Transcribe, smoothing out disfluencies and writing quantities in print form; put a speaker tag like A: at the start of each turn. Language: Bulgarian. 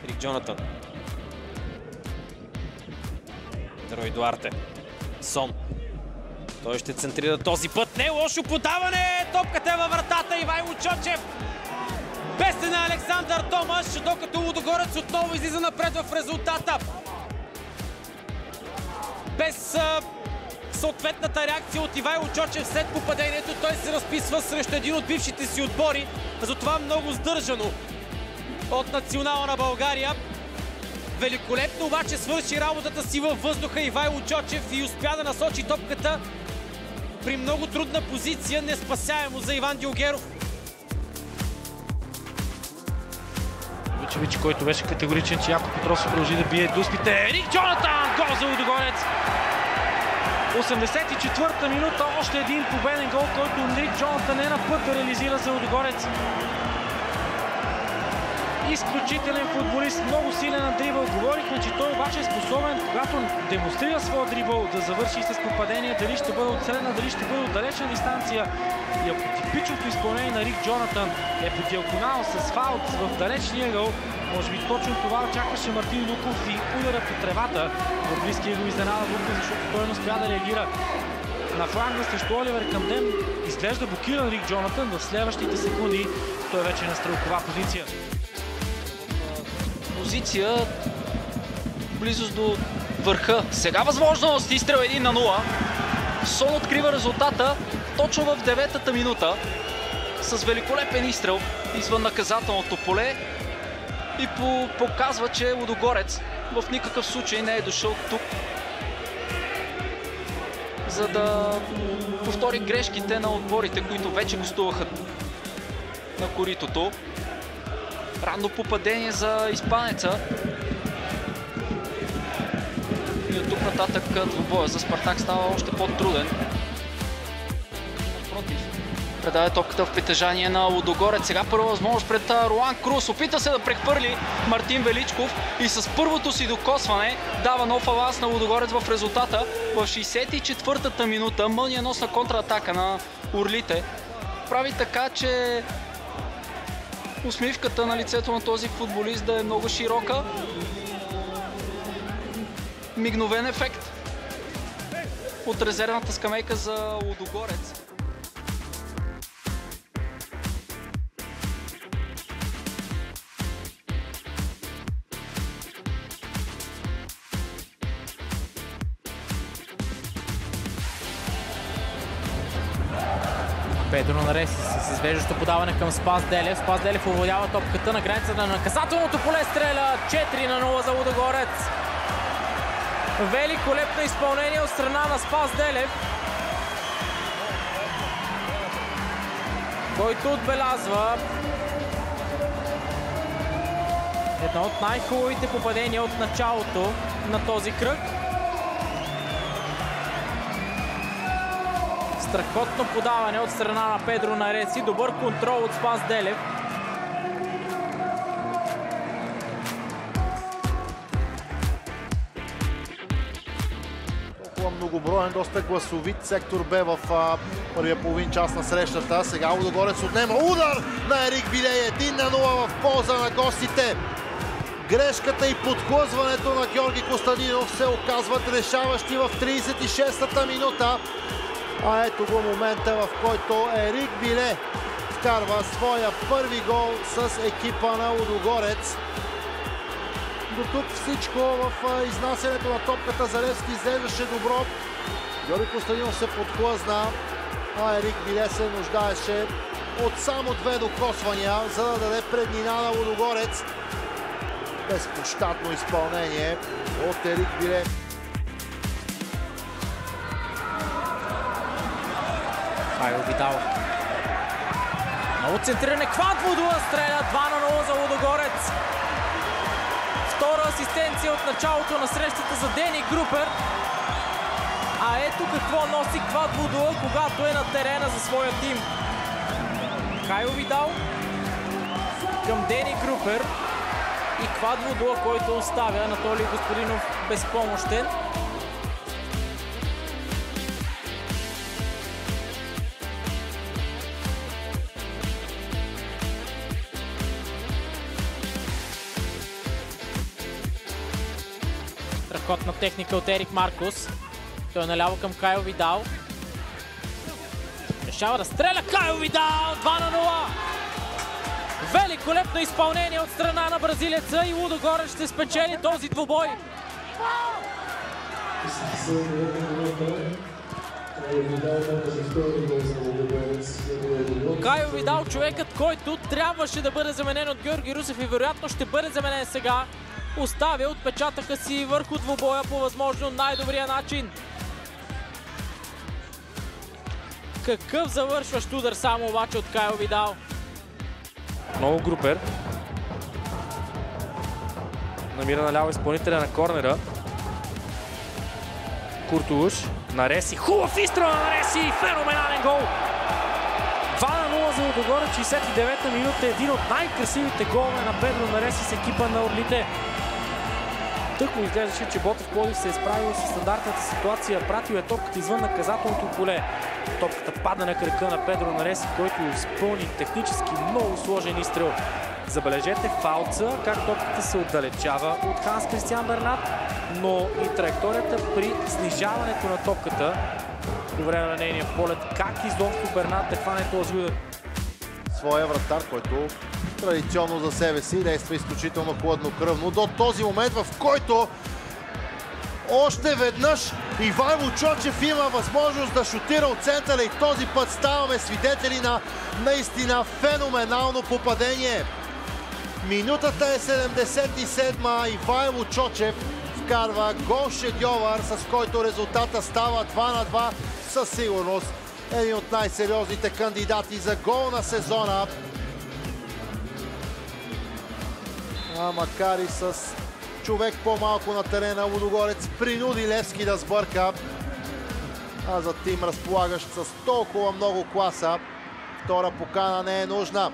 A: Рик Джонатан. Рой Дуарте. Сон. Той ще центрира този път. Не лошо подаване! Топката е във вратата. Ивайло Чочев. Песен на Александър Томаш, докато Лудогорец отново излиза напред в резултата. Без съответната реакция от Ивайло Чочев след попадението, той се разписва срещу един от бившите си отбори. Затова много сдържано от Национална България. Великолепно обаче свърши работата си във въздуха Ивайло Чочев и успя да насочи топката при много трудна позиция, неспасяемо за Иван Дилгеров.
B: Вучевич, който беше категоричен, че Яко Петросов продължи да бие дуспите. Рик Джонатан! Гол за Лудогорец! 84-та минута, още един победен гол, който Рик Джонатан е на път да реализира за Лудогорец. Изключителен футболист, много силен на дрибъл. Говорихме, че той обаче е способен, когато демонстрира своя дрибъл, да завърши с попадение, дали ще бъде от средна, дали ще бъде от далечна дистанция. И ако типичното изпълнение на Рик Джонатан е по диагонал с фаут в далечния ъгъл, може би точно това очакваше Мартин Луков и удара по тревата. В близкия го изненада Луков, защото той не успя да реагира на фланга срещу Оливер Камден. Изглежда блокиран Рик Джонатан. В следващите секунди той вече е на стрелкова позиция.
C: Позиция близост до върха. Сега възможност, изстрел 1-0. Сон открива резултата точно в 9-та минута с великолепен изстрел извън наказателното поле и показва, че Лудогорец в никакъв случай не е дошъл тук, за да повтори грешките на отборите, които вече гостуваха на коритото. Ранно попадение за испанеца. И от тук нататък двубоя за Спартак става още по-труден. Предава топката в притежание на Лудогорец. Сега първа възможност пред Руан Крус. Опита се да прехвърли Мартин Величков и с първото си докосване дава нов аванс на Лудогорец в резултата. В 64-та минута мълниеносна контратака на Орлите прави така, че усмивката на лицето на този футболист да е много широка. Мигновен ефект от резервната скамейка за Лудогорец.
D: Педро Нарес с извеждащо подаване към Спас Делев. Спас Делев овладява топката на границата на наказателното поле, стреля 4-0 за Лудогорец. Великолепно изпълнение от страна на Спас Делев, който отбелязва едно от най-хубавите попадения от началото на този кръг. Страхотно подаване от страна на Педро Нарес и добър контрол от Спас Делев.
E: Толкова многоброен, доста гласовит сектор бе в първия половин час на срещата. Сега Лудогорец отнема удар на Ерик Билей. 1-0 в полза на гостите. Грешката и подхлъзването на Георги Костадинов се оказват решаващи в 36-та минута. А ето го момента, в който Ерик Биле вкарва своя първи гол с екипа на Лудогорец. До тук всичко в изнасянето на топката за Левски изглеждаше добро. Георги Костадинов се подхлъзна, а Ерик Биле се нуждаеше от само 2 докосвания, за да даде преднина на Лудогорец. Безпощадно изпълнение от Ерик Биле.
D: Хайо Видал. Много центриране. Квадводуа стреля 2-0 за Лудогорец. Втора асистенция от началото на срещата за Дени Групер. А ето какво носи Квадводуа, когато е на терена за своя тим. Хайо Видал към Дени Групер и Квадводуа, който оставя Анатолий Господинов безпомощен. Страхотна техника от Ерик Маркус. Той е наляво към Кайо Видал. Решава да стреля Кайо Видал! 2-0! Великолепно изпълнение от страна на бразилеца и Лудогорец ще спечели този двубой. Кайо Видал, човекът, който трябваше да бъде заменен от Георги Русев и вероятно ще бъде заменен сега, оставя отпечатъка си върху двубоя по възможно най-добрия начин. Какъв завършващ удар само обаче от Кайо Видал.
B: Много групер. Намира наляво изпълнителя на корнера. Куртуш. Нареси. Хубав изстрел на Нареси. Феноменален гол. 2-0 за Лудогорец, 69-та минута. Един от най-красивите голове на Педро Нареси с екипа на Орлите. Тък му изглеждаше, че Ботев Пловдив се е справил с стандартната ситуация. Пратил е топката извън наказателното поле. Топката пада на кръка на Педро Нареси, който изпълни технически много сложен изстрел. Забележете фалца, как топката се отдалечава от Ханс Кристиан Бернат, но и траекторията при снижаването на топката по време на нейния полет. Как изобщо Бернат е хване този удар?
E: Своя вратар, който традиционно за себе си действа изключително хладнокръвно до този момент, в който още веднъж Ивайло Чочев има възможност да шутира от центъра и този път ставаме свидетели на наистина феноменално попадение. Минутата е 77-ма. Ивайло Чочев вкарва гол шедьовър, с който резултата става 2-2. Със сигурност един от най-сериозните кандидати за гол на сезона. Макар и с човек по-малко на терена, Лудогорец принуди Левски да сбърка. А за тим, разполагащ с толкова много класа, втора покана не е нужна.